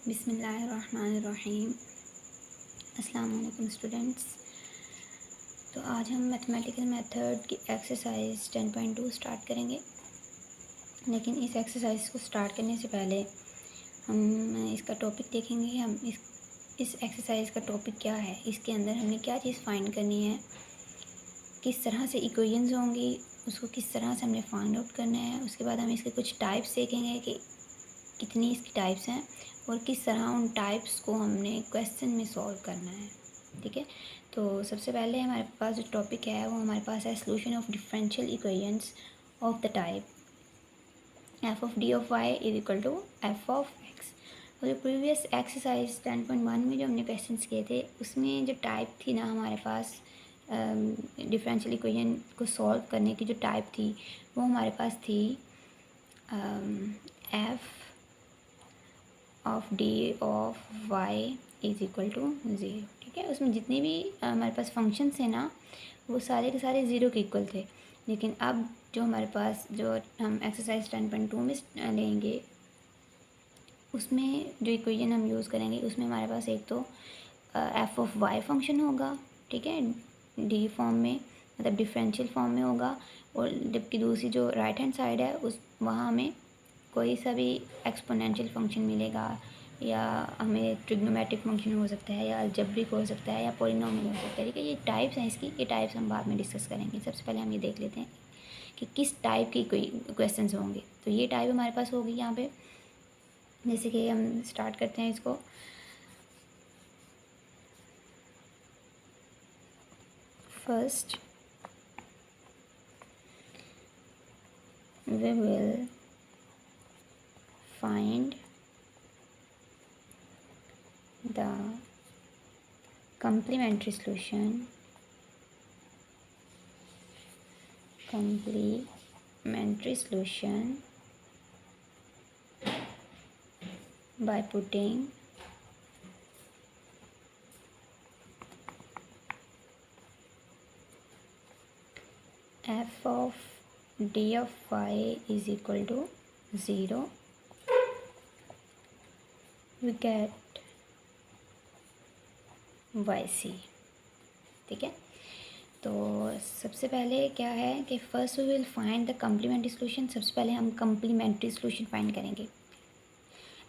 बिस्मिल्लाहिर्रहमानिर्रहीम। अस्सलाम वालेकुम स्टूडेंट्स। तो आज हम मैथमेटिकल मेथड की एक्सरसाइज 10.2 स्टार्ट करेंगे। लेकिन इस एक्सरसाइज को स्टार्ट करने से पहले हम इसका टॉपिक देखेंगे। हम इस एक्सरसाइज का टॉपिक क्या है, इसके अंदर हमने क्या चीज़ फाइंड करनी है, किस तरह से इक्वेशंस होंगी, उसको किस तरह से हमने फाइंड आउट करना है। उसके बाद हम इसके कुछ टाइप्स देखेंगे कि कितनी इसकी टाइप्स हैं और किस तरह उन टाइप्स को हमने क्वेश्चन में सॉल्व करना है। ठीक है, तो सबसे पहले हमारे पास जो टॉपिक है वो हमारे पास है solution of differential equations of the type f of d of y is equal to f of x. और जो प्रीवियस एक्सरसाइज 10.1 में जो हमने क्वेश्चन किए थे उसमें जो टाइप थी ना हमारे पास डिफरेंशियल इक्वेशन को सॉल्व करने की जो टाइप थी वो हमारे पास थी f of d of y is equal to zero. ठीक है, उसमें जितने भी हमारे पास फंक्शंस थे ना वो सारे के सारे ज़ीरो के इक्वल थे। लेकिन अब जो हमारे पास जो हम एक्सरसाइज 10.2 में लेंगे उसमें जो इक्वेशन हम यूज़ करेंगे उसमें हमारे पास एक तो एफ ऑफ वाई फंक्शन होगा। ठीक है, डी फॉर्म में मतलब डिफरेंशियल फॉर्म में होगा। और जबकि दूसरी जो राइट हैंड साइड है उस वहाँ हमें कोई सा भी एक्सपोनेंशियल फंक्शन मिलेगा, या हमें ट्रिग्नोमेट्रिक फंक्शन हो सकता है, या अलजेब्रिक हो सकता है, या पॉलिनोमियल हो सकता है। ठीक है, ये टाइप्स हैं इसकी, ये टाइप्स हम बाद में डिस्कस करेंगे। सबसे पहले हम ये देख लेते हैं कि किस टाइप की कोई क्वेश्चंस होंगे। तो ये टाइप हमारे पास होगी यहाँ पे। जैसे कि हम स्टार्ट करते हैं इसको। First we will find the complementary solution by putting f of d of y is equal to 0. We get yc। ठीक है, तो सबसे पहले क्या है कि first we will find the complementary solution. सबसे पहले हम कम्प्लीमेंट्री सोल्यूशन फाइंड करेंगे।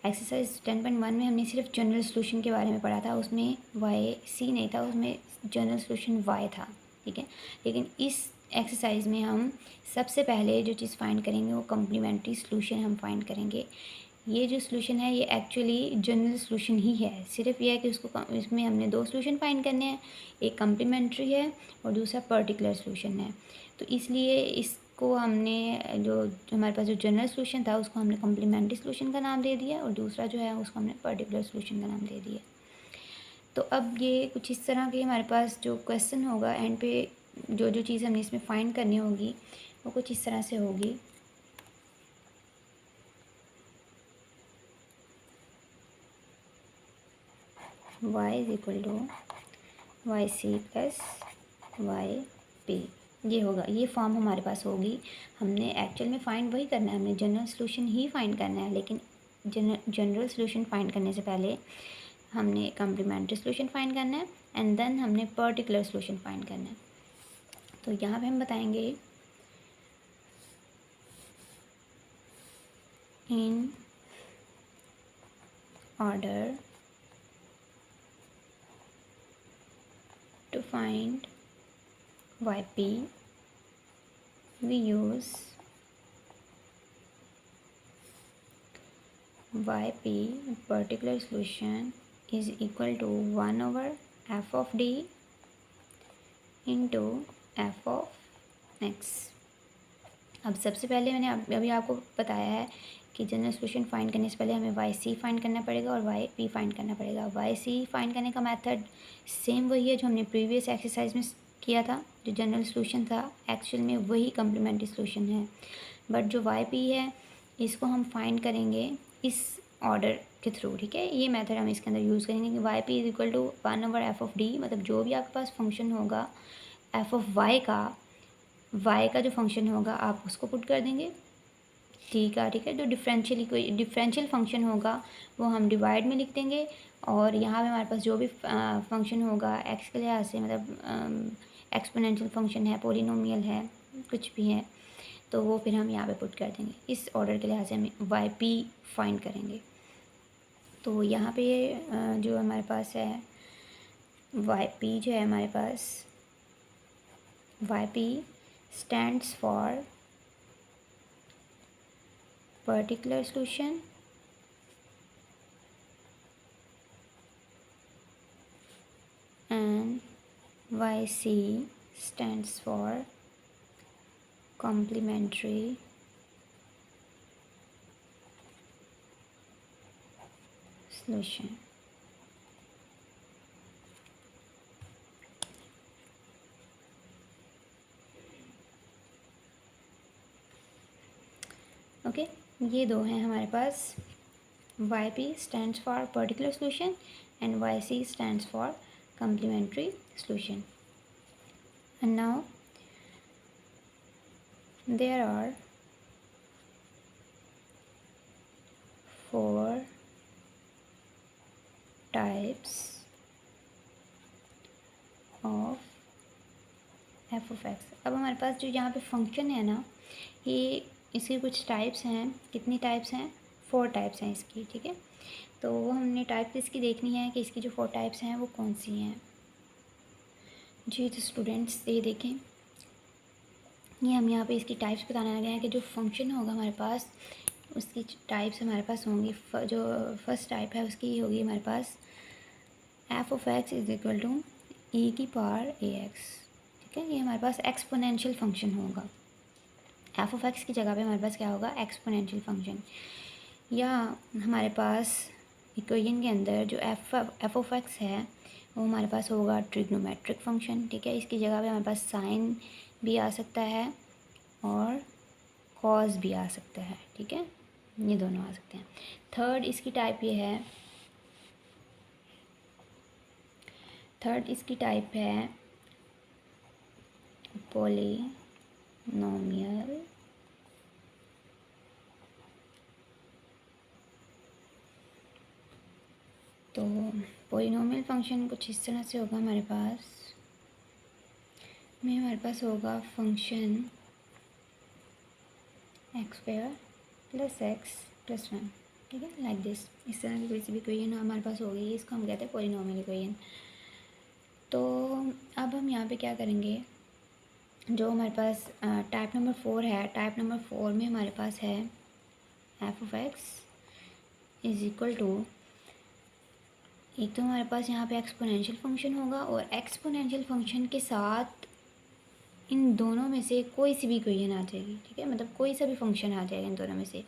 एक्सरसाइज 10.1 में हमने सिर्फ जनरल सोल्यूशन के बारे में पढ़ा था, उसमें वाई सी नहीं था, उसमें जनरल सोल्यूशन वाई था। ठीक है, लेकिन इस एक्सरसाइज में हम सबसे पहले जो चीज़ फाइंड करेंगे वो कम्प्लीमेंट्री सोल्यूशन हम फाइंड करेंगे। ये जो सोल्यूशन है ये एक्चुअली जनरल सोल्यूशन ही है, सिर्फ ये है कि उसको इसमें हमने दो सोल्यूशन फाइंड करने हैं, एक कम्प्लीमेंट्री है और दूसरा पर्टिकुलर सोल्यूशन है। तो इसलिए इसको हमने जो हमारे पास जो जनरल सोल्यूशन था उसको हमने कम्प्लीमेंट्री सोल्यूशन का नाम दे दिया और दूसरा जो है उसको हमने पर्टिकुलर सोल्यूशन का नाम दे दिया। तो अब ये कुछ इस तरह के हमारे पास जो क्वेश्चन होगा एंड पे जो जो चीज़ हमने इसमें फाइंड करनी होगी वो कुछ इस तरह से होगी। y is equal to y c plus y p, ये होगा, ये फॉर्म हमारे पास होगी। हमने एक्चुअल में फाइंड वही करना है, हमने जनरल सोल्यूशन ही फाइंड करना है। लेकिन जनरल सोल्यूशन फाइंड करने से पहले हमने कम्प्लीमेंट्री सोल्यूशन फाइंड करना है एंड देन हमने पर्टिकुलर सोल्यूशन फाइंड करना है। तो यहाँ पे हम बताएंगे in order to find yp we use yp particular solution is equal to 1 over f of d into f of x। अब सबसे पहले मैंने अभी आपको बताया है कि जनरल सोल्यूशन फाइंड करने से पहले हमें वाई सी फाइंड करना पड़ेगा और वाई पी फाइंड करना पड़ेगा। वाई सी फाइंड करने का मेथड सेम वही है जो हमने प्रीवियस एक्सरसाइज में किया था। जो जनरल सोल्यूशन था एक्चुअल में वही कम्प्लीमेंट्री सोल्यूशन है, बट जो वाई पी है इसको हम फाइंड करेंगे इस ऑर्डर के थ्रू। ठीक है, ये मेथड हम इसके अंदर यूज़ करेंगे कि y p is equal to 1 over f of d, मतलब जो भी आपके पास फंक्शन होगा एफ ऑफ वाई का जो फंक्शन होगा आप उसको पुट कर देंगे ठीक है, ठीक है। तो डिफरेंशियल फंक्शन होगा वो हम डिवाइड में लिख देंगे, और यहाँ पे हमारे पास जो भी फंक्शन होगा एक्स के लिहाज से, मतलब एक्सपोनेंशियल फंक्शन है, पॉलिनोमियल है, कुछ भी है, तो वो फिर हम यहाँ पे पुट कर देंगे। इस ऑर्डर के लिहाज से हम वाई पी फाइंड करेंगे। तो यहाँ पे जो हमारे पास है वाई पी जो है हमारे पास, Y P stands for particular solution and YC stands for complementary solution. Okay, ये दो हैं हमारे पास। YP stands for particular solution and YC stands for complementary solution. And now there are 4 types of f of x। अब हमारे पास जो यहाँ पे function है ना, ये इसके कुछ टाइप्स हैं। कितनी टाइप्स हैं? 4 टाइप्स हैं इसकी, ठीक है। तो वो हमने टाइप इसकी देखनी है कि इसकी जो 4 टाइप्स हैं वो कौन सी हैं। जी तो स्टूडेंट्स ये देखें, ये हम यहाँ पे इसकी टाइप्स बताने लगे हैं कि जो फंक्शन होगा हमारे पास उसकी टाइप्स हमारे पास होंगी। जो फर्स्ट टाइप है उसकी होगी हमारे पास f of x is equal to e की पावर ax, ठीक है। ये हमारे पास एक्सपोनेंशियल फंक्शन होगा। f of x की जगह पे हमारे पास क्या होगा? Exponential function. या हमारे पास इक्वेशन के अंदर जो f of x है वो हमारे पास होगा ट्रिग्नोमेट्रिक फंक्शन, ठीक है। इसकी जगह पे हमारे पास साइन भी आ सकता है और कॉस भी आ सकता है, ठीक है। ये दोनों आ सकते हैं। थर्ड इसकी टाइप है पॉलिनोमियल तो पॉलिनोमियल फंक्शन कुछ इस तरह से होगा हमारे पास होगा function x square plus x plus 1, ठीक है, लाइक दिस। इस तरह की कोई सी भी इक्वेशन हमारे पास होगी, इसको हम कहते हैं पॉलिनोमियल इक्वेशन। तो अब हम यहाँ पे क्या करेंगे, जो हमारे पास टाइप नंबर 4 है, टाइप नंबर 4 में हमारे पास है f of x is equal to, एक तो हमारे पास यहाँ पे एक्सपोनेंशियल फंक्शन होगा, और एक्सपोनेंशियल फंक्शन के साथ इन दोनों में से कोई सी भी इक्वेशन आ जाएगी, ठीक है। मतलब कोई सा भी फंक्शन आ जाएगा इन दोनों में से।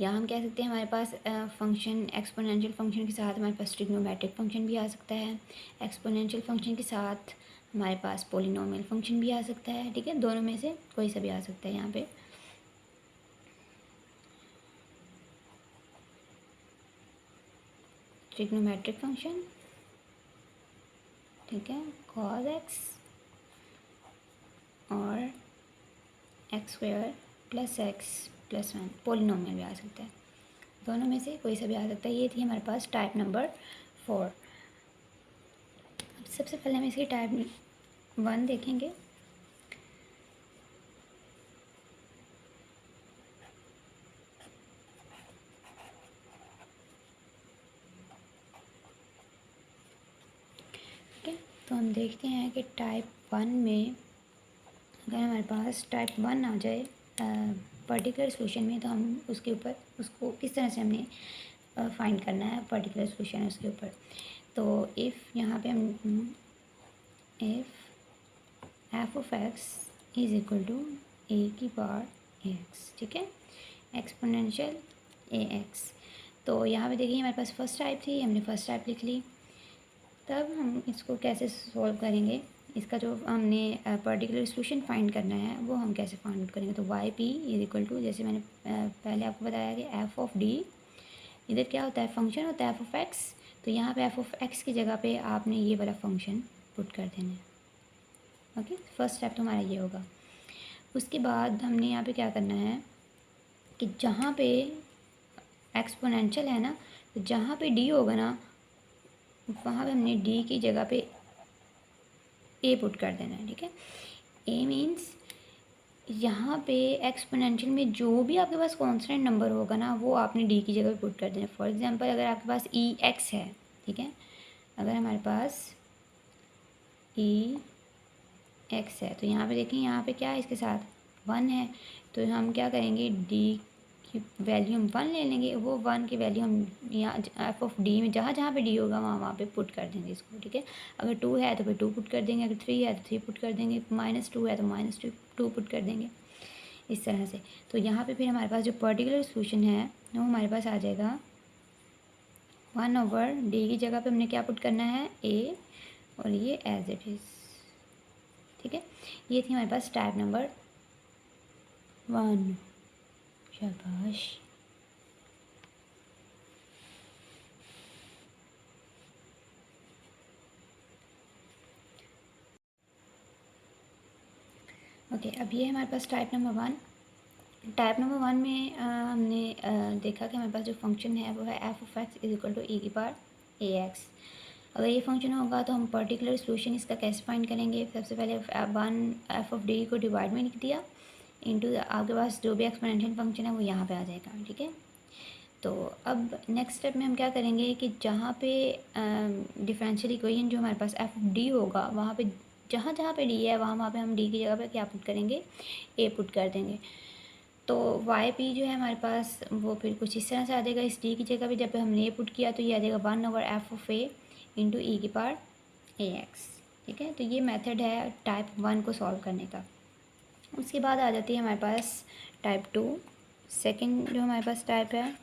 या हम कह सकते हैं हमारे पास फंक्शन एक्सपोनेंशियल फंक्शन के साथ हमारे पास ट्रिग्नोमेट्रिक फंक्शन भी आ सकता है। एक्सपोनेंशियल फंक्शन के साथ हमारे पास पॉलिनोमियल फंक्शन भी आ सकता है, ठीक है। दोनों में से कोई सा भी आ सकता है यहाँ पे। ट्रिग्नोमेट्रिक फंक्शन, ठीक है, cos x और x square plus x plus 1, polynomial भी आ सकता है। दोनों में से कोई सा भी आ सकता है। ये थी हमारे पास टाइप नंबर 4। अब सबसे पहले हम इसकी टाइप 1 देखेंगे। ठीक है, तो हम देखते हैं कि टाइप 1 में अगर हमारे पास टाइप 1 आ जाए पर्टिकुलर सॉल्यूशन में, तो हम उसको किस तरह से हमने फाइंड करना है पर्टिकुलर सॉल्यूशन उसके ऊपर। तो इफ़ यहाँ पे हम if f of x is equal to a की पावर ax, ठीक है, एक्सपोनेंशियल ax। तो यहाँ पे देखिए हमारे पास फर्स्ट टाइप थी, हमने फर्स्ट टाइप लिख ली। तब हम इसको कैसे सॉल्व करेंगे, इसका जो हमने पर्टिकुलर सॉल्यूशन फाइंड करना है वो हम कैसे फाइंड आउट करेंगे। तो y p is equal to, जैसे मैंने पहले आपको बताया कि एफ ऑफ डी, इधर क्या होता है, फंक्शन होता है एफ ऑफ एक्स। तो यहाँ पे एफ ऑफ एक्स की जगह पे आपने ये वाला फंक्शन पुट कर देना है। ओके, फर्स्ट स्टेप तो हमारा ये होगा। उसके बाद हमने यहाँ पे क्या करना है कि जहाँ पे एक्सपोनेंशियल है ना, तो जहाँ पे डी होगा ना वहाँ पे हमने डी की जगह पे ए पुट कर देना है। ठीक है, ए मीन्स यहाँ पे एक्सपोनेंशियल में जो भी आपके पास कांस्टेंट नंबर होगा ना वो आपने डी की जगह पे पुट कर देना। फॉर एग्जांपल अगर आपके पास ई एक्स है, ठीक है, अगर हमारे पास ई एक्स है तो यहाँ पे देखें, यहाँ पे क्या है, इसके साथ वन है, तो हम क्या करेंगे, डी की वैल्यू हम वन ले लेंगे। वो वन की वैल्यू हम यहाँ एफ ऑफ डी में जहाँ जहाँ पे डी होगा वहाँ वहाँ पे पुट कर देंगे इसको। ठीक है, अगर टू है तो फिर टू पुट कर देंगे, अगर थ्री है तो थ्री पुट कर देंगे, -2 है तो -2 पुट कर देंगे, इस तरह से। तो यहाँ पे फिर हमारे पास जो पर्टिकुलर सोल्यूशन है वो हमारे पास आ जाएगा 1/d की जगह पे हमने क्या पुट करना है, a, और ये एज इट इज़। ठीक है, ये थी हमारे पास टाइप नंबर 1। शाबाश। ओके, अब ये हमारे पास टाइप नंबर 1। टाइप नंबर 1 में हमने देखा कि हमारे पास जो फंक्शन है वो है f(x) = e⁻⁴ अगर ये फंक्शन होगा तो हम पर्टिकुलर सोल्यूशन इसका कैसे फाइंड करेंगे। सबसे पहले f(d) को डिवाइड में लिख दिया इनटू आपके पास जो भी एक्सपोनेंशियल फंक्शन है वो यहाँ पे आ जाएगा। ठीक है, तो अब नेक्स्ट स्टेप में हम क्या करेंगे कि जहाँ पे डिफरेंशियल इक्वेशन जो हमारे पास f(d) होगा वहाँ पे जहाँ जहाँ पे d है वहाँ वहाँ पे हम d की जगह पे क्या पुट करेंगे, a पुट कर देंगे। तो वाई पी जो है हमारे पास वो फिर कुछ इस तरह से आ जाएगा। इस डी की जगह पे जब हमने ए पुट किया तो ये आ जाएगा 1/f(a) × e⁻⁴ ठीक है, तो ये मेथड है टाइप 1 को सॉल्व करने का। उसके बाद आ जाती है हमारे पास टाइप 2, सेकंड जो हमारे पास टाइप है।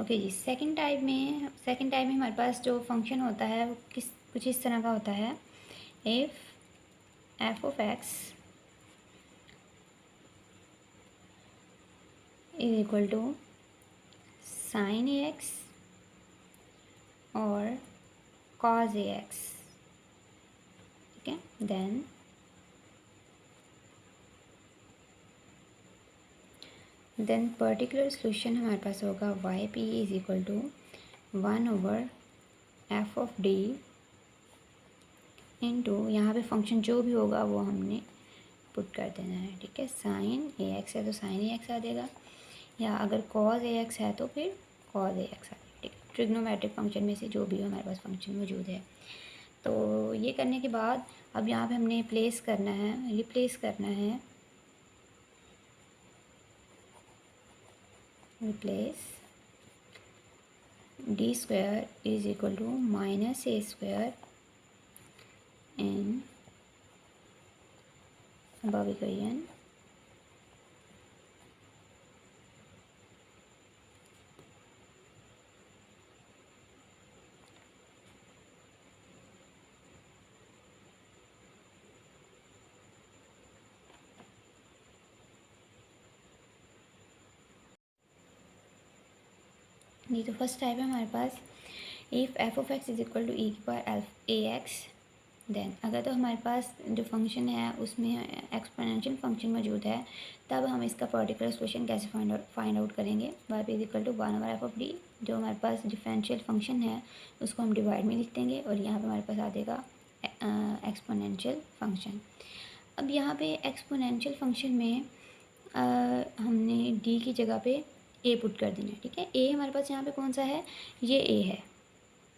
ओके जी, सेकंड टाइप में हमारे पास जो फंक्शन होता है वो कुछ इस तरह का होता है। इफ़ f(x) = sin ax और cos ax, ठीक है, देन पर्टिकुलर सोल्यूशन हमारे पास होगा yp = 1/f(d) इंटू यहाँ पे फंक्शन जो भी होगा वो हमने पुट कर देना है। ठीक है, sin ax है तो sin ax आ जाएगा, या अगर cos ax है तो फिर cos ax आ जाएगा। ठीक है, ट्रिग्नोमेट्रिक फंक्शन में से जो भी हमारे पास फंक्शन मौजूद है। तो ये करने के बाद अब यहाँ पे हमने रिप्लेस करना है replace d² = -a² in above equation ये तो फर्स्ट टाइप है हमारे पास। इफ़ f(x) = e⁻⁴ax, देन अगर तो हमारे पास जो फंक्शन है उसमें एक्सपोनेंशियल फंक्शन मौजूद है तब हम इसका पर्टिकुलर सोल्यूशन कैसे फाइंड आउट करेंगे। y = 1/f(d), जो हमारे पास डिफरेंशियल फंक्शन है उसको हम डिवाइड में लिख देंगे और यहाँ पे हमारे पास आ जाएगा एक्सपोनेंशियल फंक्शन। अब यहाँ पे एक्सपोनेंशियल फंक्शन में हमने d की जगह पे a पुट कर देना है। ठीक है, a हमारे पास यहाँ पे कौन सा है, ये a है।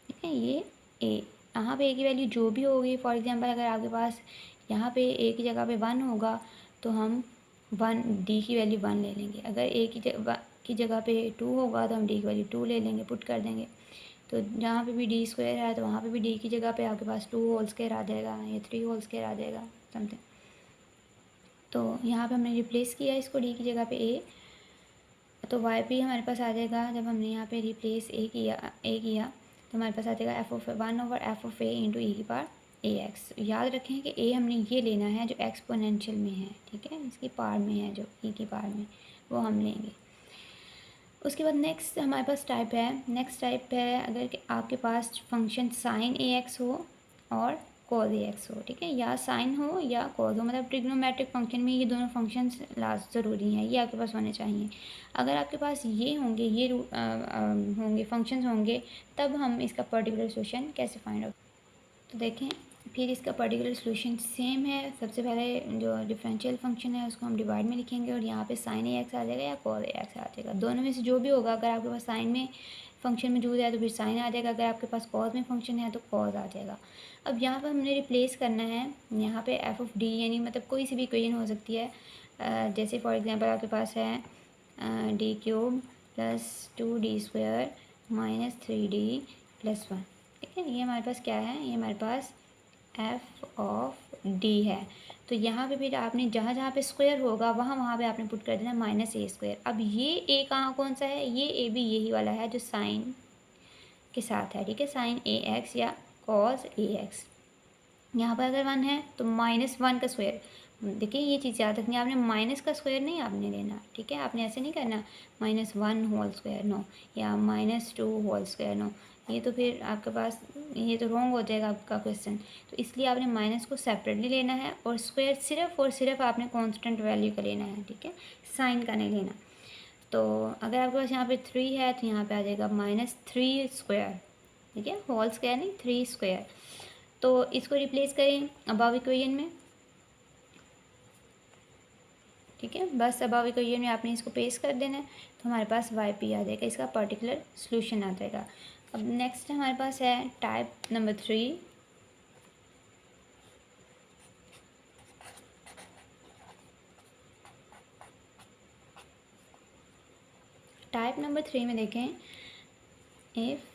ठीक है, ये a, यहाँ पे a की वैल्यू जो भी होगी, फॉर एग्जांपल अगर आपके पास यहाँ पे a की जगह पे 1 होगा तो हम d की वैल्यू 1 ले लेंगे। अगर a की जगह पे 2 होगा तो हम d की वैल्यू 2 ले लेंगे, पुट कर देंगे। तो जहाँ पे भी d² है तो वहाँ पे भी d की जगह पे आपके पास 2² आ जाएगा, या 3² आ जाएगा समथिंग। तो यहाँ पे हमने रिप्लेस किया इसको d की जगह पे a, तो yp हमारे पास आ जाएगा। जब हमने यहाँ पे रिप्लेस a किया तो हमारे पास आ जाएगा 1/f(a) × e⁻⁴ax। याद रखें कि a हमने ये लेना है जो एक्सपोनेंशियल में है। ठीक है, इसकी पावर में है, जो e की पावर में, वो हम लेंगे। उसके बाद नेक्स्ट हमारे पास टाइप है अगर कि आपके पास फंक्शन sin ax हो और cos ax हो, ठीक है, या साइन हो या cos हो, मतलब ट्रिग्नोमेट्रिक फंक्शन में ये दोनों फंक्शंस लास्ट ज़रूरी हैं, ये आपके पास होने चाहिए। अगर आपके पास ये होंगे, ये होंगे फंक्शंस होंगे, तब हम इसका पर्टिकुलर सोल्यूशन कैसे फाइंड आउट। तो देखें, फिर इसका पर्टिकुलर सोल्यूशन सेम है। सबसे पहले जो डिफरेंशियल फंक्शन है उसको हम डिवाइड में लिखेंगे और यहाँ पे साइन ए एक्स आ जाएगा या कॉस ए एक्स आ जाएगा, दोनों में से जो भी होगा। अगर आपके पास साइन में फंक्शन मौजूद है तो फिर साइन आ जाएगा, अगर आपके पास कॉस में फंक्शन है तो कॉस आ जाएगा। अब यहाँ पर हमने रिप्लेस करना है यहाँ पे एफ ऑफ डी, यानी मतलब कोई सी भी इक्वेशन हो सकती है। जैसे फॉर एग्जांपल आपके पास है D cube plus 2d square minus 3d plus 1, ठीक है। ये हमारे पास क्या है, ये हमारे पास एफ ऑफ डी है। तो यहाँ पे फिर आपने जहाँ जहाँ पे स्क्वायर होगा वहाँ वहाँ पे आपने पुट कर देना माइनस ए स्क्वायर। अब ये ए कहाँ कौन सा है, ये ए भी यही वाला है जो साइन के साथ है, ठीक है, साइन ए एक्स या कॉस ए एक्स। यहाँ पर अगर 1 है तो -1 का स्क्वायर, देखिए ये चीज़ याद रखनी है आपने, माइनस का स्क्वायर नहीं आपने लेना, ठीक है, आपने ऐसे नहीं करना -1 होल स्क्वायर नो, या -2 होल स्क्वायर नो, ये तो फिर आपके पास ये तो रॉन्ग हो जाएगा आपका क्वेश्चन। तो इसलिए आपने माइनस को सेपरेटली लेना है और स्क्वायर सिर्फ और सिर्फ आपने कांस्टेंट वैल्यू का लेना है, ठीक है, साइन का नहीं लेना। तो अगर आपके पास यहाँ पे 3 है तो यहाँ पे आ जाएगा -3 स्क्वायर, ठीक है, होल स्क्वायर नहीं 3 स्क्वायर। तो इसको रिप्लेस करें अबव इक्वेशन में, ठीक है, बस अबव इक्वेशन में आपने इसको पेस्ट कर देना है तो हमारे पास वाई पी आ जाएगा, इसका पर्टिकुलर सोल्यूशन आ जाएगा। अब नेक्स्ट हमारे पास है टाइप नंबर 3। टाइप नंबर 3 में देखें, if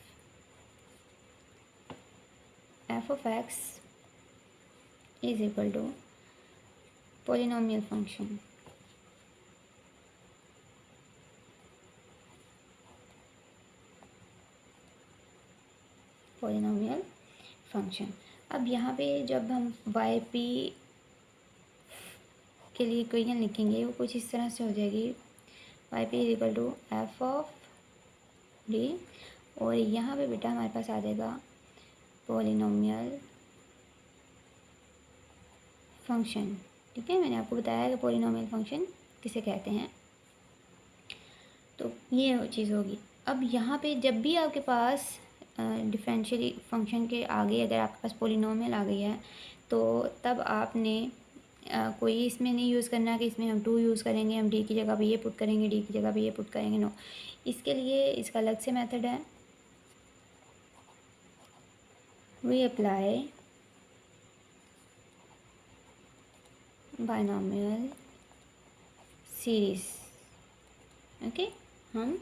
f of x is equal to polynomial function, polynomial function. अब यहाँ पे जब हम वाई पी के लिए इक्वेशन लिखेंगे वो कुछ इस तरह से हो जाएगी, y p is equal to f of d, और यहाँ पे बेटा हमारे पास आ जाएगा पोलिनोमियल फंक्शन, ठीक है, मैंने आपको बताया कि पोलिनोमियल फंक्शन किसे कहते हैं, तो ये चीज़ होगी। अब यहाँ पे जब भी आपके पास डिफरेंशियल फंक्शन के आगे अगर आपके पास पोलिनोमियल आ गई है तो तब आपने कोई इसमें नहीं यूज़ करना कि इसमें हम 2 यूज़ करेंगे, हम डी की जगह पे ये पुट करेंगे, डी की जगह पे ये पुट करेंगे, नो, इसके लिए इसका अलग से मेथड है। We apply binomial series, okay, हम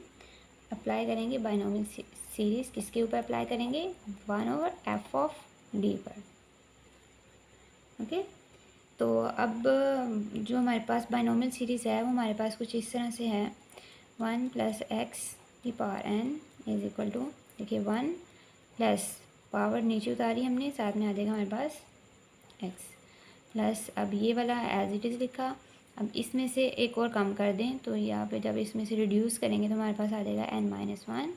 अप्लाई करेंगे बाइनोमियल सीरीज़ किसके ऊपर अप्लाई करेंगे, 1/f ऑफ डी पर, ओके। तो अब जो हमारे पास बाइनोमियल सीरीज़ है वो हमारे पास कुछ इस तरह से है, 1 + x⁴n इज इक्वल टू, देखिए 1 प्लस पावर नीचे उतारी हमने, साथ में आ जाएगा हमारे पास x प्लस, अब ये वाला एज इट इज़ लिखा। अब इसमें से एक और कम कर दें तो यहाँ पे जब इसमें से रिड्यूस करेंगे तो हमारे पास आ जाएगा n-1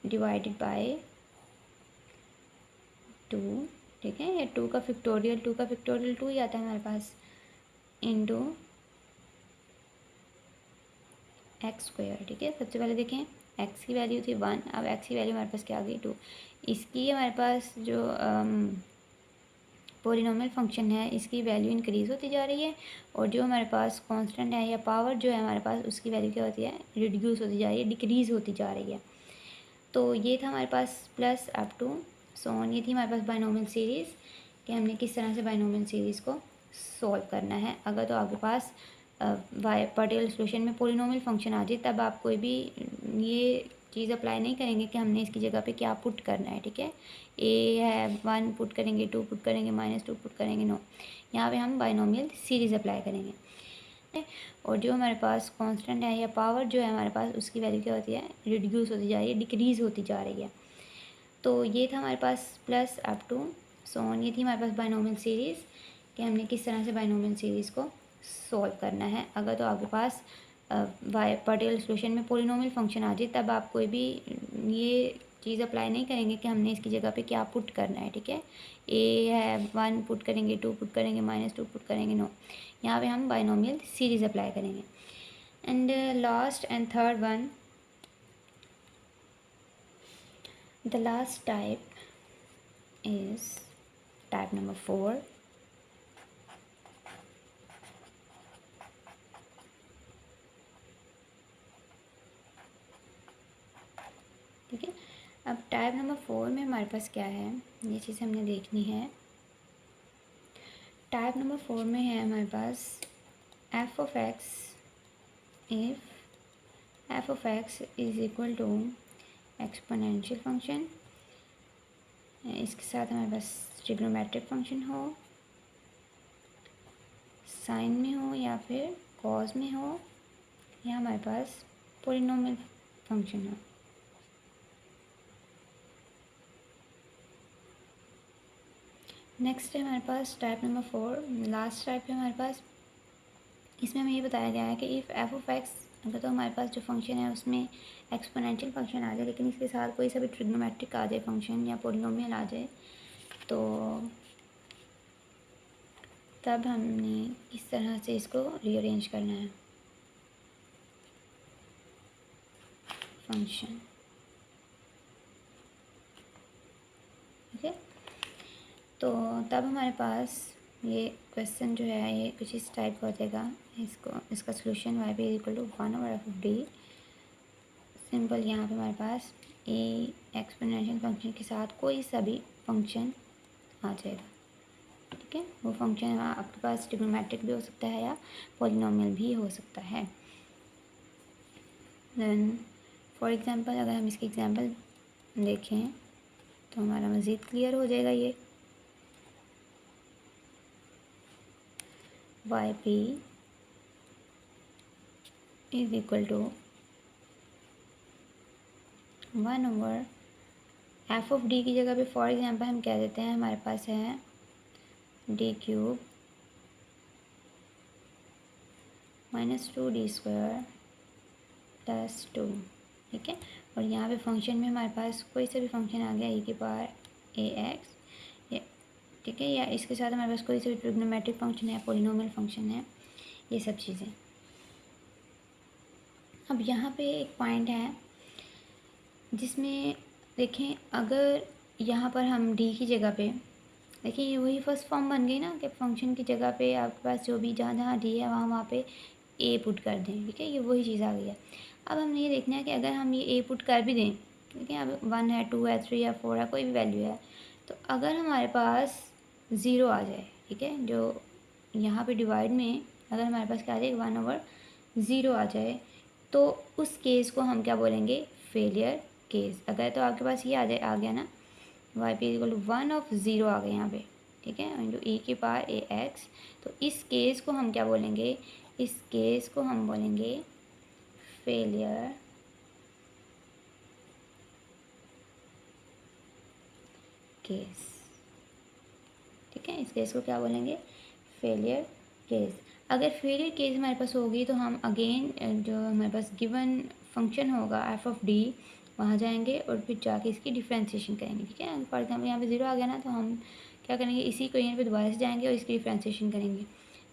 डिवाइडेड बाय 2, ठीक है, या 2 का फैक्टोरियल 2 ही आता है हमारे पास, इंटू x², ठीक है। सबसे पहले देखें x की वैल्यू थी 1, अब x की वैल्यू हमारे पास क्या आ गई 2। इसकी हमारे पास जो पोलिनोमियल फंक्शन है इसकी वैल्यू इंक्रीज़ होती जा रही है, और जो हमारे पास कांस्टेंट है या पावर जो है हमारे पास उसकी वैल्यू क्या होती है, रिड्यूस होती जा रही है, डिक्रीज़ होती जा रही है। तो ये था हमारे पास प्लस अप टू सोन, ये थी हमारे पास बाइनोमियल सीरीज़ कि हमने किस तरह से बाइनोमियल सीरीज़ को सॉल्व करना है। अगर तो आपके पास पर्टिकुलर सोल्यूशन में पोलिनोमियल फंक्शन आ जाए तब आप कोई भी ये चीज़ अप्लाई नहीं करेंगे कि हमने इसकी जगह पे क्या पुट करना है, ठीक है, ए है 1 पुट करेंगे, 2 पुट करेंगे, -2 पुट करेंगे, नो, यहाँ पे हम बाइनोमियल सीरीज़ अप्लाई करेंगे। और जो हमारे पास कांस्टेंट है या पावर जो है हमारे पास उसकी वैल्यू क्या होती है, रिड्यूस होती जा रही है, डिक्रीज़ होती जा रही है। तो ये था हमारे पास प्लस अप टू सोन, ये थी हमारे पास बाइनोमियल सीरीज़ कि हमने किस तरह से बाइनोमियल सीरीज़ को सॉल्व करना है। अगर तो आपके पास पर्टिकुलर सोल्यूशन में पोलिनोमियल फंक्शन आ जाए तब आप कोई भी ये चीज़ अप्लाई नहीं करेंगे कि हमने इसकी जगह पे क्या पुट करना है, ठीक है। ए है 1 पुट करेंगे, 2 पुट करेंगे, -2 पुट करेंगे, नो। यहाँ पे हम बाइनोमियल सीरीज़ अप्लाई करेंगे। And last and third one, the last type is type number 4. ठीक है, अब टाइप नंबर 4 में हमारे पास क्या है, ये चीज़ हमने देखनी है। टाइप नंबर 4 में है हमारे पास f of x if f of x is equal to exponential function, इसके साथ हमारे पास ट्रिग्नोमेट्रिक फंक्शन हो, साइन में हो या फिर कॉस में हो, या हमारे पास पॉलिनोमियल फंक्शन हो। नेक्स्ट है हमारे पास टाइप नंबर 4, लास्ट टाइप है हमारे पास। इसमें हमें ये बताया गया है कि इफ़ एफ ऑफ एक्स, अगर तो हमारे पास जो फंक्शन है उसमें एक्सपोनेंशियल फंक्शन आ जाए, लेकिन इसके साथ कोई सा भी ट्रिग्नोमेट्रिक आ जाए फंक्शन या पॉलिनोमियल आ जाए, तो तब हमने किस तरह से इसको रीअरेंज करना है फंक्शन, ठीक है। तो तब हमारे पास ये क्वेश्चन जो है ये कुछ इस टाइप का हो जाएगा। इसका solution y b equal to 1/f(d). Simple, यहाँ पे हमारे पास ए एक्सपोनेंशियल फंक्शन के साथ कोई सा भी फंक्शन आ जाएगा, ठीक है। वो फंक्शन आपके पास ट्रिग्नोमेट्रिक भी हो सकता है या पॉलिनोमियल भी हो सकता है। देन फॉर एग्जांपल अगर हम इसकी एग्जांपल देखें तो हमारा मज़ीद क्लियर हो जाएगा। ये y p is equal to 1/f of d की जगह पे फॉर एग्जांपल हम क्या देते हैं, हमारे पास है d³ -2d² + 2, ठीक है। और यहाँ पे फंक्शन में हमारे पास कोई सा भी फंक्शन आ गया e⁴ax, ठीक है, या इसके साथ हमारे पास कोई सा भी ट्रिग्नोमेट्रिक फंक्शन है, पॉलिनोमियल फंक्शन है, ये सब चीज़ें। अब यहाँ पे एक पॉइंट है जिसमें देखें, अगर यहाँ पर हम डी की जगह पे देखिए, ये वही फर्स्ट फॉर्म बन गई ना कि फंक्शन की जगह पे आपके पास जो भी जहाँ जहाँ डी है वहाँ पे ए पुट कर दें, ठीक है, ये वही चीज़ आ गई है। अब हमने ये देखना है कि अगर हम ये ए पुट कर भी दें, ठीक है, अब 1 है, 2 है, 3 है, 4 है, कोई भी वैल्यू है, तो अगर हमारे पास 0 आ जाए, ठीक है, जो यहाँ पे डिवाइड में अगर हमारे पास क्या आ जाए 1/0 आ जाए, तो उस केस को हम क्या बोलेंगे, फेलियर केस। अगर तो आपके पास ये आ गया ना वाई पी इक्वल टू 1/0 आ गए यहाँ पे, ठीक है, इंटू e⁴ax, तो इस केस को हम क्या बोलेंगे, इस केस को हम बोलेंगे फेलियर केस, ठीक है। इस केस को क्या बोलेंगे, फेलियर केस। अगर फेलियर केस हमारे पास होगी तो हम अगेन जो हमारे पास गिवन फंक्शन होगा एफ ऑफ डी, वहाँ जाएंगे और फिर जाके इसकी डिफ्रेंशिएशन करेंगे, ठीक है। फॉर एग्जाम्पल यहाँ पे 0 आ गया ना, तो हम क्या करेंगे, इसी इक्वेशन पे दोबारा से जाएंगे और इसकी डिफ्रेंशिएशन करेंगे।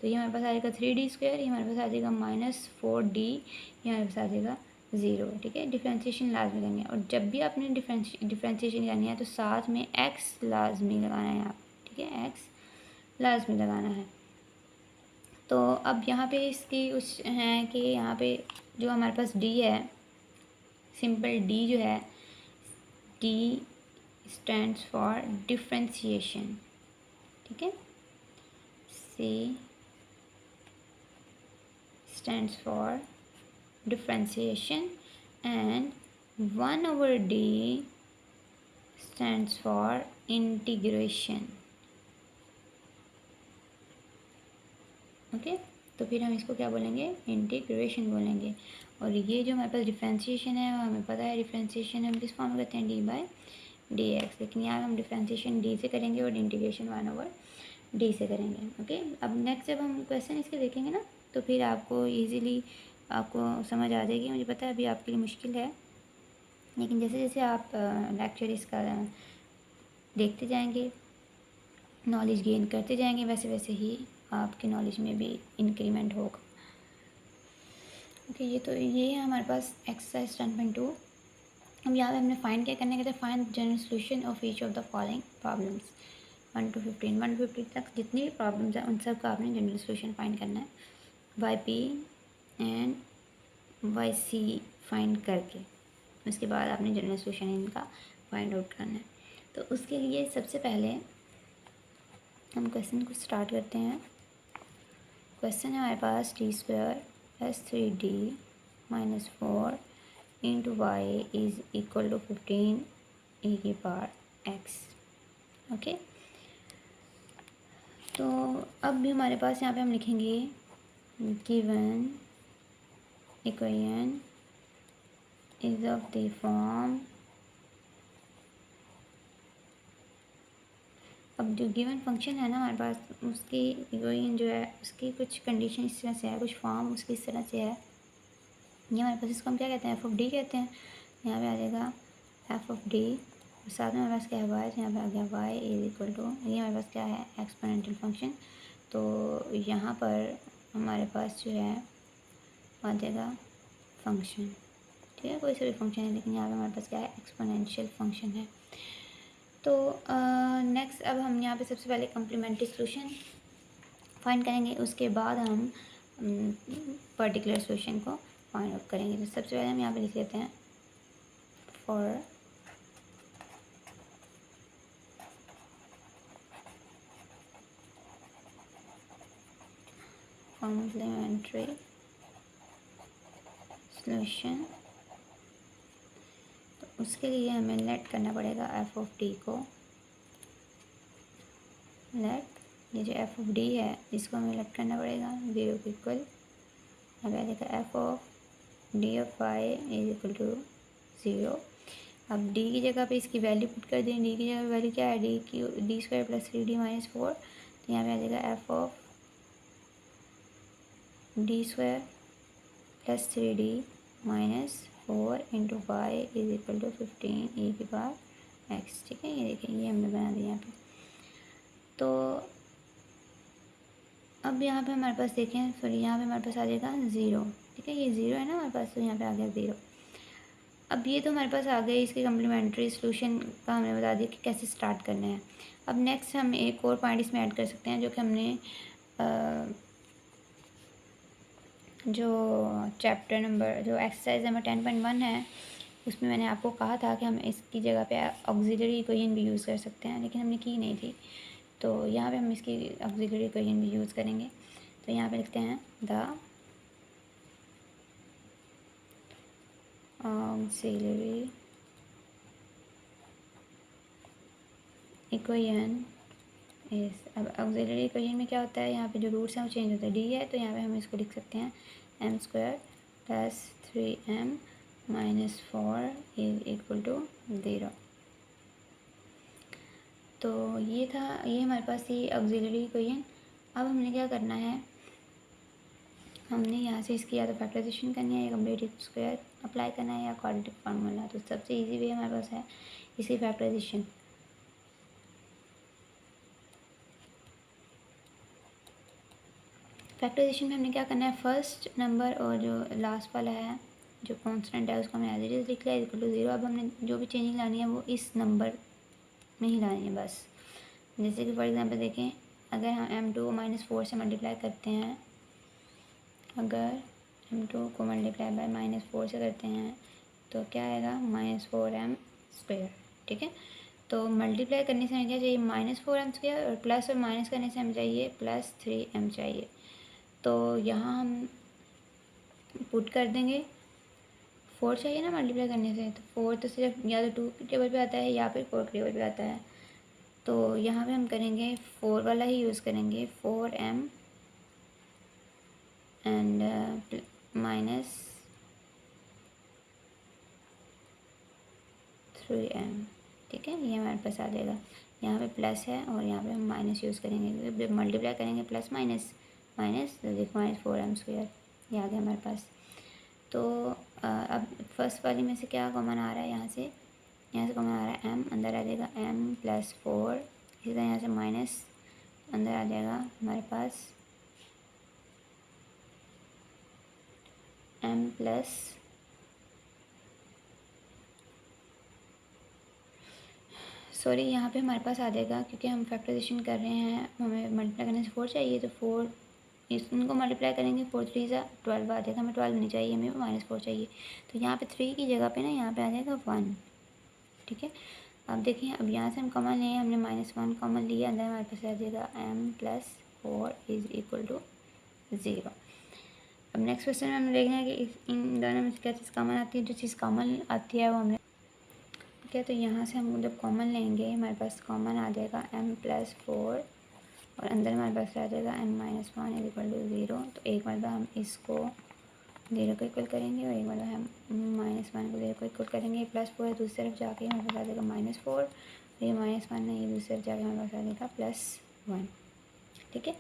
तो ये हमारे पास आ जाएगा 3d², ये हमारे पास आ जाएगा -4d, ये हमारे पास आ जाएगा 0, ठीक है। डिफ्रेंशिएशन लाजमी करेंगे, और जब भी आपने डिफ्रेंशिएशन करनी है तो साथ में x लाजमी लगाना है आप, ठीक है, x लाजमी लगाना है। तो अब यहाँ पे इसकी कुछ हैं कि यहाँ पे जो हमारे पास d है, सिंपल d जो है, d स्टैंड्स फॉर डिफ्रेंशिएशन, ठीक है, c stands for differentiation and 1/d stands for integration, okay. तो फिर हम इसको क्या बोलेंगे, इंटीग्रेशन बोलेंगे। और ये जो हमारे पास डिफ्रेंशिएशन है, हमें पता है डिफ्रेंशिएशन हम किस फॉर्म में करते हैं, d/dx, लेकिन यहाँ हम डिफ्रेंशिएशन d से करेंगे और इंटीग्रेशन 1/d से करेंगे, ओके। अब नेक्स्ट जब हम क्वेश्चन इसके देखेंगे ना, तो फिर आपको इजीली आपको समझ आ जाएगी। मुझे पता है अभी आपके लिए मुश्किल है, लेकिन जैसे जैसे आप लेक्चर इसका देखते जाएंगे, नॉलेज गेन करते जाएंगे, वैसे वैसे ही आपकी नॉलेज में भी इंक्रीमेंट होगा। ओके, ये है हमारे पास एक्सरसाइज 10.2। अब यहाँ पे हमने फाइंड क्या करना है, कहते हैं find general solution of each of the following problems 1 to 15। 1 to 15 तक जितनी भी प्रॉब्लम्स हैं उन सब का आपने जनरल सोल्यूशन फाइंड करना है by p and by c find करके। उसके बाद आपने जनरल सोल्यूशन इनका फाइंड आउट करना है। तो उसके लिए सबसे पहले हम क्वेश्चन को स्टार्ट करते हैं। क्वेश्चन है हमारे पास t² + 3d - 4 × y = 15 e⁻x। Okay, तो अब भी हमारे पास यहाँ पे हम लिखेंगे given equation is of the form. अब जो गिवन फंक्शन है ना हमारे पास, उसकी इक्वेशन जो है उसकी कुछ कंडीशन इस तरह से है, कुछ फॉर्म उसकी इस तरह से है। ये हमारे पास इसको हम क्या कहते हैं, f(d) कहते हैं। यहाँ पे आ जाएगा f(d), साथ में हमारे पास क्या है y, तो यहाँ पे आ गया y = ये हमारे पास क्या है, एक्सपोनेंशियल फंक्शन। तो यहाँ पर हमारे पास जो है आ जाएगा फंक्शन, ठीक है, कोई सा भी फंक्शन है, लेकिन यहाँ पे हमारे पास क्या है, एक्सपोनेंशियल फंक्शन है। तो नेक्स्ट अब हम यहाँ पे सबसे पहले कम्प्लीमेंट्री सोल्यूशन फाइंड करेंगे, उसके बाद हम पर्टिकुलर सोल्यूशन को फाइंड आउट करेंगे। तो सबसे पहले हम यहाँ पे लिख लेते हैं फॉर कॉम्प्लीमेंट्री सोल्यूशन। तो उसके लिए हमें लेट करना पड़ेगा f(d) को। लेट ये जो f(d) है इसको हमें लेट करना पड़ेगा 0 के इक्वल। अब आ जाएगा f(d) of y = 0। अब d की जगह पे इसकी वैल्यू पुट कर दें। d की जगह वैल्यू क्या है, d² + 3d - 4। तो यहाँ पे आ जाएगा f(d² + 3d - 4 × y = 15 e⁻x। ठीक है, ये देखिए ये हमने बना दिया यहाँ पे। तो अब यहाँ पे हमारे पास देखें, सॉरी यहाँ पे हमारे पास आ जाएगा 0। ठीक है, ये 0 है ना हमारे पास, तो यहाँ पे आ गया 0। अब ये तो हमारे पास आ गया, इसके कम्प्लीमेंट्री सोल्यूशन का हमने बता दिया कि कैसे स्टार्ट करना है। अब नेक्स्ट हम एक और पॉइंट इसमें ऐड कर सकते हैं, जो कि हमने जो चैप्टर नंबर जो एक्सरसाइज नंबर 10.1 है उसमें मैंने आपको कहा था कि हम इसकी जगह पे ऑक्सिलरी इक्वेशन भी यूज़ कर सकते हैं, लेकिन हमने की नहीं थी। तो यहाँ पे हम इसकी ऑक्सिलरी इक्वेशन भी यूज़ करेंगे। तो यहाँ पे लिखते हैं द ऑक्सिलरी इक्वेशन इस। अब ऑक्सिलरी इक्वेशन में क्या होता है, यहाँ पे जो रूट्स हैं वो चेंज होता है। डी है तो यहाँ पे हम इसको लिख सकते हैं m² + 3m - 4 = 0। तो ये था, ये हमारे पास ये ऑक्सिलरी इक्वेशन। अब हमने क्या करना है, हमने यहाँ से इसकी या तो फैक्टराइजेशन करनी है या कम्प्लीट स्क्वायर अप्लाई करना है या क्वाड्रेटिक फार्मूला। तो सबसे इजी वे हमारे पास है इसकी फैक्टराइजेशन। फैक्टराइजेशन में हमने क्या करना है, फर्स्ट नंबर और जो लास्ट वाला है जो कांस्टेंट है उसको हमने एज इट इज़ लिख लिया = 0। अब हमने जो भी चेंजिंग लानी है वो इस नंबर में ही लानी है बस। जैसे कि फॉर एग्जांपल देखें, अगर हम m2 को -4 से मल्टीप्लाई करते हैं, अगर m2 को मल्टीप्लाई बाय -4 से करते हैं तो क्या आएगा, -4m²। ठीक है, तो मल्टीप्लाई करने से हमें क्या चाहिए, -4m² और प्लस और माइनस करने से हमें चाहिए +3m चाहिए। तो यहाँ हम पुट कर देंगे, 4 चाहिए ना मल्टीप्लाई करने से, तो 4 तो सिर्फ या तो 2 के टेबल पे आता है या फिर 4 के टेबल पे आता है। तो यहाँ पे हम करेंगे 4 वाला ही यूज़ करेंगे, 4m एंड -3m। ठीक है, ये हमारे पास आ जाएगा। यहाँ पे प्लस है और यहाँ पे हम माइनस यूज़ करेंगे, जब मल्टीप्लाई करेंगे प्लस माइनस माइनस, तो देखो -4m², ये आ गया हमारे पास। तो अब फर्स्ट वाली में से क्या कॉमन आ रहा है, यहाँ से कॉमन आ रहा है m, अंदर आ जाएगा m+4, इसी तरह यहाँ से माइनस अंदर आ जाएगा हमारे पास m+, सॉरी यहाँ पे हमारे पास आ जाएगा, क्योंकि हम फैक्टराइजेशन कर रहे हैं, हमें मल्टीप्लाई करने से 4 चाहिए, तो 4 इनको मल्टीप्लाई करेंगे, 4 3 सा 12 आ जाएगा, हमें 12 नहीं चाहिए, हमें -4 चाहिए। तो यहाँ पे 3 की जगह पे ना यहाँ पे आ जाएगा 1, ठीक है। अब देखिए, अब यहाँ से हम कॉमन लिए, हमने -1 कॉमन लिया, अंदर हमारे पास आ जाएगा m+4 = 0। अब नेक्स्ट क्वेश्चन में हम देखना है कि इन दोनों में क्या चीज़ कॉमन आती है। जो चीज़ कॉमन आती है वो हमने, ठीक है, तो यहाँ से हम जब कॉमन लेंगे हमारे पास कॉमन आ जाएगा m+4 और अंदर हमारे पास आ जाएगा m-1 = 0। तो एक मतलब हम इसको 0 को इक्वल करेंगे और एक मतलब हम -1 को 0 को इक्वल करेंगे। +4 दूसरी तरफ जाके हमारे पास आ जाएगा -4, ये -1 है, ये दूसरी तरफ जाके हमारे पास आ जाएगा +1, ठीक है।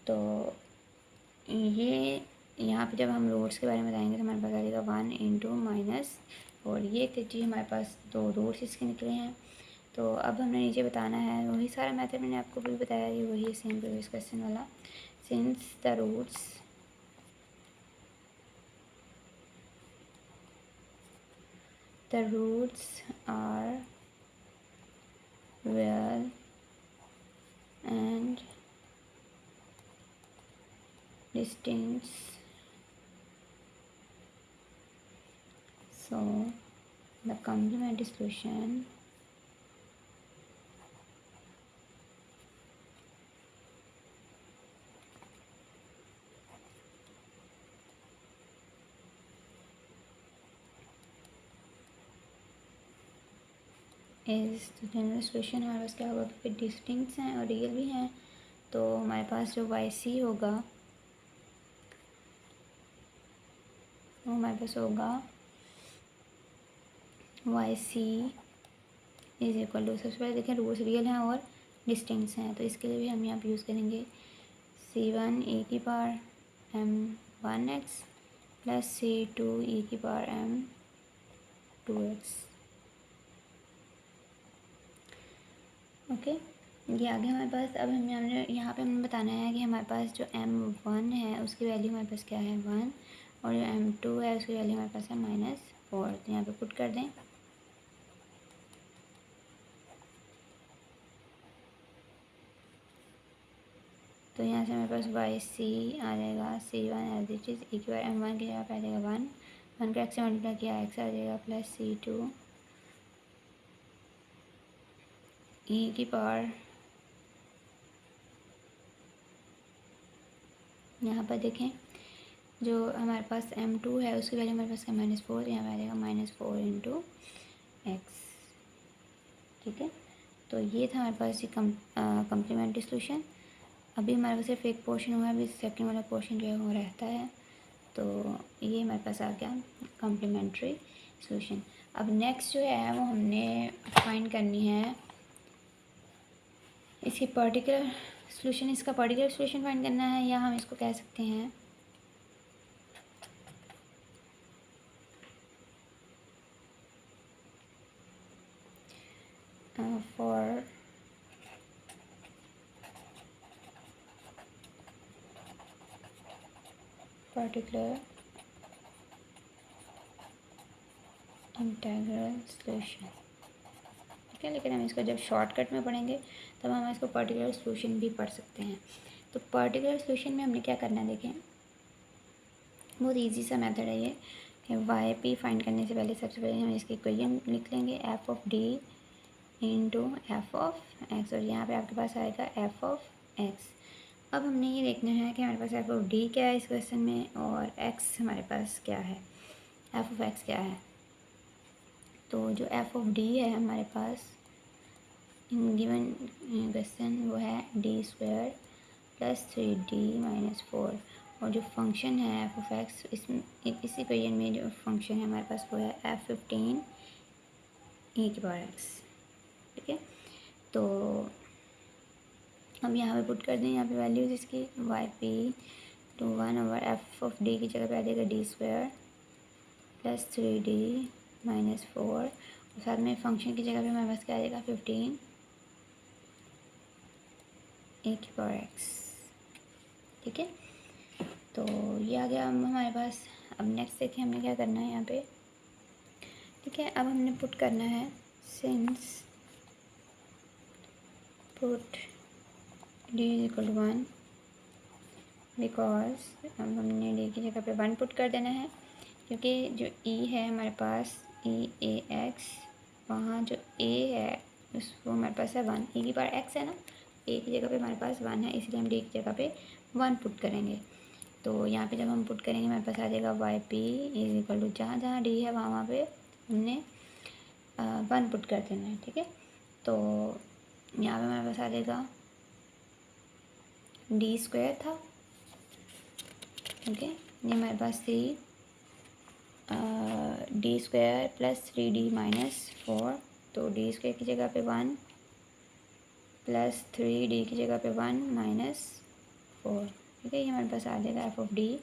तो ये यहाँ पे जब हम रूट्स के बारे में बताएंगे तो हमारे पास आ जाएगा 1 × -4, ये चीज़ हमारे पास 2 रूट्स इसके निकले हैं। तो अब हमने नीचे बताना है, वही सारा मेथड मैंने आपको भी बताया, ये वही सेम प्रीवियस क्वेश्चन वाला। Since the roots are real and distinct, so the complementary solution इस जनरल सोल्यूशन हमारे पास क्या होगा, क्योंकि डिस्टिंक्ट हैं और रियल भी हैं, तो हमारे पास जो YC होगा वो हमारे पास होगा YC = सबसे पहले देखें रूट्स रियल हैं और डिस्टिंक्ट हैं, तो इसके लिए भी हम यहाँ पे यूज़ करेंगे C1e⁻m1x + C2e⁻m2x। ओके, ये आ गया हमारे पास। अब हमने यहाँ पे हमें बताना है कि हमारे पास जो m1 है उसकी वैल्यू हमारे पास क्या है 1, और जो m2 है उसकी वैल्यू हमारे पास है -4। तो यहाँ पे पुट कर दें, तो यहाँ से हमारे पास YC आ जाएगा C1 as it is m1 की जगह पे आ जाएगा 1 का x से मल्टीप्लाई किया x आ जाएगा +C2 e⁻, यहाँ पर देखें जो हमारे पास m2 है उसकी वैल्यू हमारे पास है -4, यहाँ पे आ जाएगा -4 × x, ठीक है। तो ये था हमारे पास ये कम्प्लीमेंट्री सोल्यूशन। अभी हमारे पास सिर्फ एक पोर्शन हुआ है, अभी सेकंड वाला पोर्शन जो है वो रहता है। तो ये हमारे पास आ गया कम्प्लीमेंट्री सोल्यूशन। अब नेक्स्ट जो है वो हमने फाइंड करनी है इसकी पर्टिकुलर सोल्यूशन, इसका पर्टिकुलर सोल्यूशन फाइंड करना है, या हम इसको कह सकते हैं फॉर पर्टिकुलर इंटीग्रल सोल्यूशन, ठीक है। लेकिन हम इसको जब शॉर्टकट में पढ़ेंगे तब हम इसको पर्टिकुलर सोल्यूशन भी पढ़ सकते हैं। तो पर्टिकुलर सोल्यूशन में हमने क्या करना है, देखें बहुत इजी सा मेथड है ये, कि YP फाइंड करने से पहले सबसे पहले हम इसकी इक्वेशन लिख लेंगे f(d) × f(x), और यहाँ पे आपके पास आएगा f(x). अब हमने ये देखना है कि हमारे पास f(d) क्या है इस क्वेश्चन में, और x हमारे पास क्या है, f(x) क्या है। तो जो f(d) है हमारे पास इन गिवन क्वेश्चन वो है d² + 3d - 4, और जो फंक्शन है f(x), इसमें इसी इक्वेशन में जो फंक्शन है हमारे पास वो है f15 e⁻x, ठीक है। तो हम यहाँ पे पुट कर दें, यहाँ पे वैल्यूज़ इसकी YP = 1/f(d) की जगह पे आ जाएगा d², प्लस 3d माइनस 4 और साथ में फंक्शन की जगह पे हमारे पास क्या आ जाएगा 15 ए की पावर एक्स। ठीक है, तो ये आ गया हमारे पास। अब नेक्स्ट देखिए हमने क्या करना है यहाँ पे। ठीक है, अब हमने पुट करना है since put d is equal to 1 because अब हमने डी की जगह पे 1 पुट कर देना है, क्योंकि जो ई है हमारे पास ई ए एक्स, वहाँ जो ए है उसको हमारे पास है 1, ई की पावर एक्स है ना, ए की जगह पे हमारे पास 1 है, इसलिए हम डी की जगह पे 1 पुट करेंगे। तो यहाँ पे जब हम पुट करेंगे हमारे पास आ जाएगा y p is equal to जहाँ जहाँ डी है वहाँ वहाँ पे हमने 1 पुट कर देना है। ठीक है, तो यहाँ पे हमारे पास आ जाएगा डी स्क्वायर था। ओके, ये हमारे पास थी D square plus 3d minus 4, तो डी स्क्वायर की जगह पे 1 प्लस 3d की जगह पे 1 माइनस 4। ठीक है, ये हमारे पास आ जाएगा एफ ऑफ डी।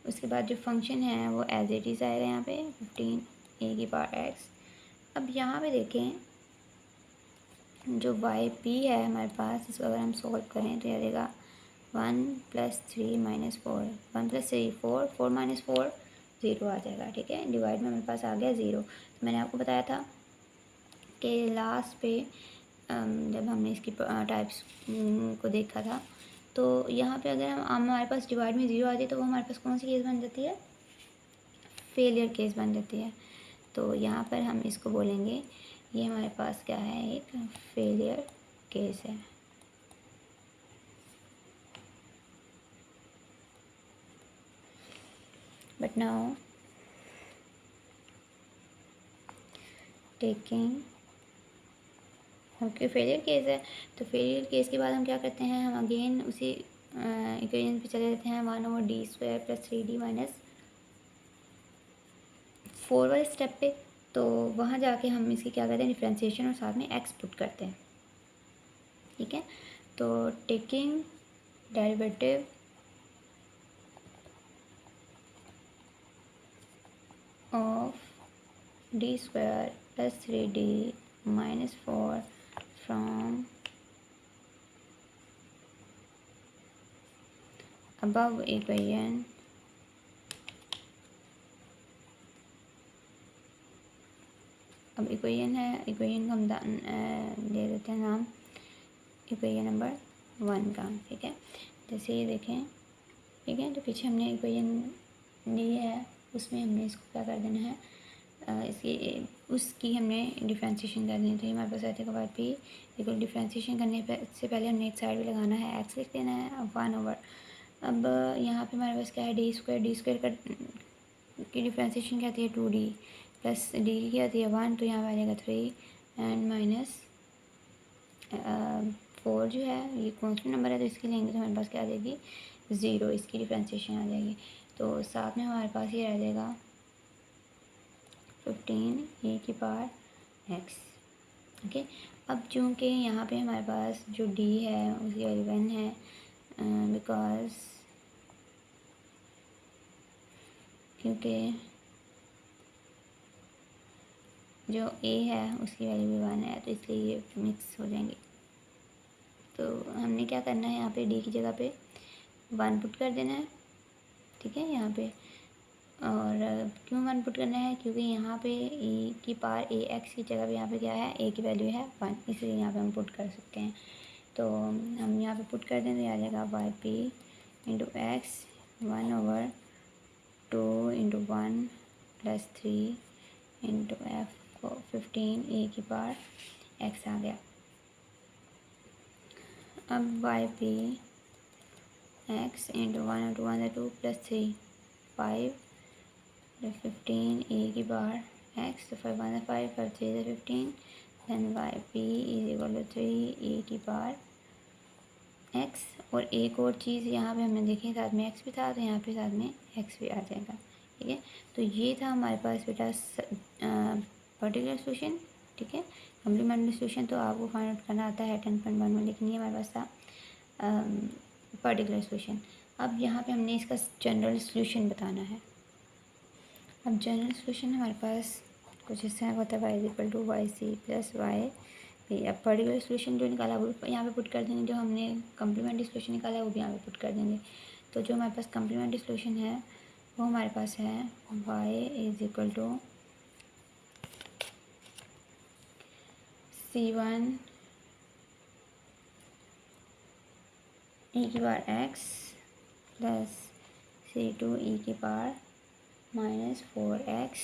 उसके बाद जो फंक्शन है वो एज इट इज़ आएगा यहाँ पे 15 ए की पावर एक्स। अब यहाँ पे देखें जो वाई पी है हमारे पास, इसको अगर हम सॉल्व करें तो यह देगा 1 प्लस 3 माइनस 4, 1 प्लस 3 4, 4 माइनस 4 0 आ जाएगा। ठीक है, डिवाइड में हमारे पास आ गया 0। तो मैंने आपको बताया था कि लास्ट पे जब हमने इसकी टाइप्स को देखा था, तो यहाँ पे अगर हम हमारे पास डिवाइड में 0 आ जाए तो वो हमारे पास कौन सी केस बन जाती है, फेलियर केस बन जाती है। तो यहाँ पर हम इसको बोलेंगे ये हमारे पास क्या है, एक फेलियर केस है। But now taking, okay failure case है, तो फेलियर केस के बाद हम क्या करते हैं, हम अगेन उसी इक्वेशन पे चले जाते हैं 1 over D square plus 3d minus 4 वाले स्टेप पे। तो वहाँ जाके हम इसकी क्या करते हैं, डिफ्रेंशिएशन और साथ में एक्स पुट करते हैं। ठीक है, तो taking derivative of D square plus 3d minus 4 from above equation अब इक्वेशन है, इक्वेशन को हम दे देते हैं नाम इक्वेशन नंबर 1 का। ठीक है, जैसे ये देखें, ठीक है, तो पीछे हमने इक्वेशन दी है, उसमें हमने इसको क्या कर देना है, इसकी उसकी हमने डिफ्रेंशिएशन कर देनी। तो हमारे पास आते वाई पी इक्वल डिफ्रेंशिएशन करने से पहले हमने एक साइड भी लगाना है, एक्स लिख देना है, अब 1 ओवर। अब यहाँ पे हमारे पास क्या है, डी स्क्वायर का की डिफ्रेंशिएशन क्या आती है 2d प्लस डी की क्या आती है 1, तो यहाँ पे आ जाएगा 3 एंड माइनस 4 जो है ये कॉन्स्टेंट नंबर है, तो इसकी लेंगे तो हमारे पास क्या आ जाएगी 0, इसकी डिफ्रेंशिएशन आ जाएगी। तो साथ में हमारे पास ये रह जाएगा 15 ए की पावर एक्स। ओके, अब चूँकि यहाँ पे हमारे पास जो डी है उसकी वैल्यू 1 है, बिकॉज क्योंकि जो ए है उसकी वैल्यू भी 1 है, तो इसलिए ये मिक्स हो जाएंगे। तो हमने क्या करना है, यहाँ पे डी की जगह पे 1 पुट कर देना है। ठीक है, यहाँ पे, और क्यों 1 पुट करना है, क्योंकि यहाँ पे ई की पावर ए एक्स की जगह पे यहाँ पे क्या है, ए की वैल्यू है 1, इसलिए यहाँ पे हम पुट कर सकते हैं। तो हम यहाँ पे पुट कर दें तो आ जाएगा y p into x 1 over 2 into 1 plus 3 into f को 15 ए की पावर एक्स आ गया। अब y p x into 1 into 1 2 plus 3 5 15 a की पावर एक्स, तो 5 1 5 5 3 15, then y p is equal to 3 a की पावर एक्स। और एक और चीज़ यहाँ पे हमने देखी, साथ में एक्स भी था, तो यहाँ पे साथ में एक्स भी आ जाएगा। ठीक है, तो ये था हमारे पास बेटा पर्टिकुलर सोल्यूशन। ठीक है, कम्प्लीमेंट्री सोल्यूशन तो आपको फाइंड आउट करना आता है 10.1 में, लेकिन ये हमारे पास था पर्टिकुलर सोल्यूशन। अब यहाँ पे हमने इसका जनरल सोल्यूशन बताना है। अब जनरल सोल्यूशन हमारे पास कुछ इस तरह होता है, y is equal to y c plus y p. अब पर्टिकुलर सोल्यूशन जो निकाला वो यहाँ पे पुट कर देंगे, जो हमने कम्प्लीमेंट्री सोल्यूशन निकाला है वो भी यहाँ पे पुट कर देंगे। तो जो हमारे पास कम्प्लीमेंट्री सोल्यूशन है वो हमारे पास है y is equal to C1 e की power x plus C2 e की पावर -4x।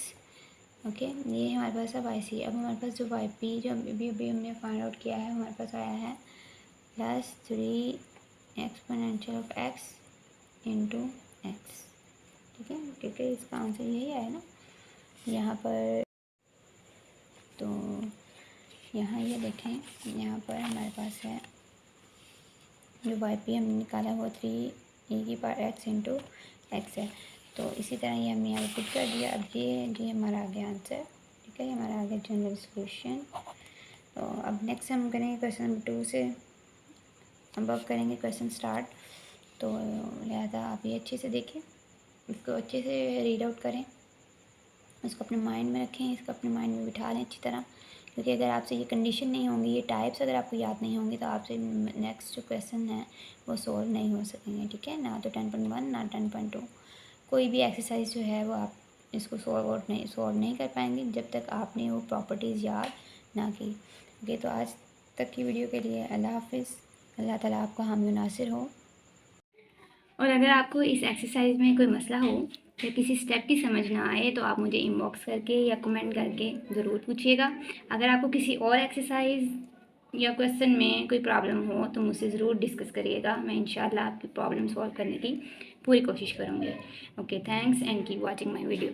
ओके, ये हमारे पास है वाई सी। अब हमारे पास जो वाई पी जो अभी हमने फाइंड आउट किया है हमारे पास आया है +3 exponential of x into x. ठीक है, क्योंकि इसका आंसर यही आया ना यहाँ पर। तो यहाँ ये देखें, यहाँ पर हमारे पास है जो वाई पी हमने निकाला है वो 3 e की पावर x इंटू एक्स है। तो इसी तरह ये हमने यहाँ पुट कर दिया। अब ये हमारा आ गया आंसर। ठीक है, ये हमारा आ गया जनरल सोल्यूशन। तो अब नेक्स्ट हम करेंगे क्वेश्चन नंबर 2 से, अब करेंगे क्वेश्चन स्टार्ट। तो लिहाजा आप ये अच्छे से देखें, इसको अच्छे से रीड आउट करें, इसको अपने माइंड में रखें, इसको अपने माइंड में बिठा लें अच्छी तरह। क्योंकि अगर आपसे ये कंडीशन नहीं होंगी, ये टाइप्स अगर आपको याद नहीं होंगी, तो आपसे नेक्स्ट जो क्वेश्चन है वो सॉल्व नहीं हो सकेंगे। ठीक है, ना तो 10.1 ना 10.2 कोई भी एक्सरसाइज जो है वो आप इसको सॉल्व नहीं कर पाएंगे जब तक आपने वो प्रॉपर्टीज़ याद ना की। ओके, तो आज तक की वीडियो के लिए अल्लाह हाफिज़। अल्लाह ताला आपका हामी नासिर हो। और अगर आपको इस एक्सरसाइज में कोई मसला हो या किसी स्टेप की समझ ना आए तो आप मुझे इनबॉक्स करके या कमेंट करके ज़रूर पूछिएगा। अगर आपको किसी और एक्सरसाइज या क्वेश्चन में कोई प्रॉब्लम हो तो मुझसे ज़रूर डिस्कस करिएगा। मैं इंशाल्लाह आपकी प्रॉब्लम सॉल्व करने की पूरी कोशिश करूँगी। Okay, thanks and keep watching my video.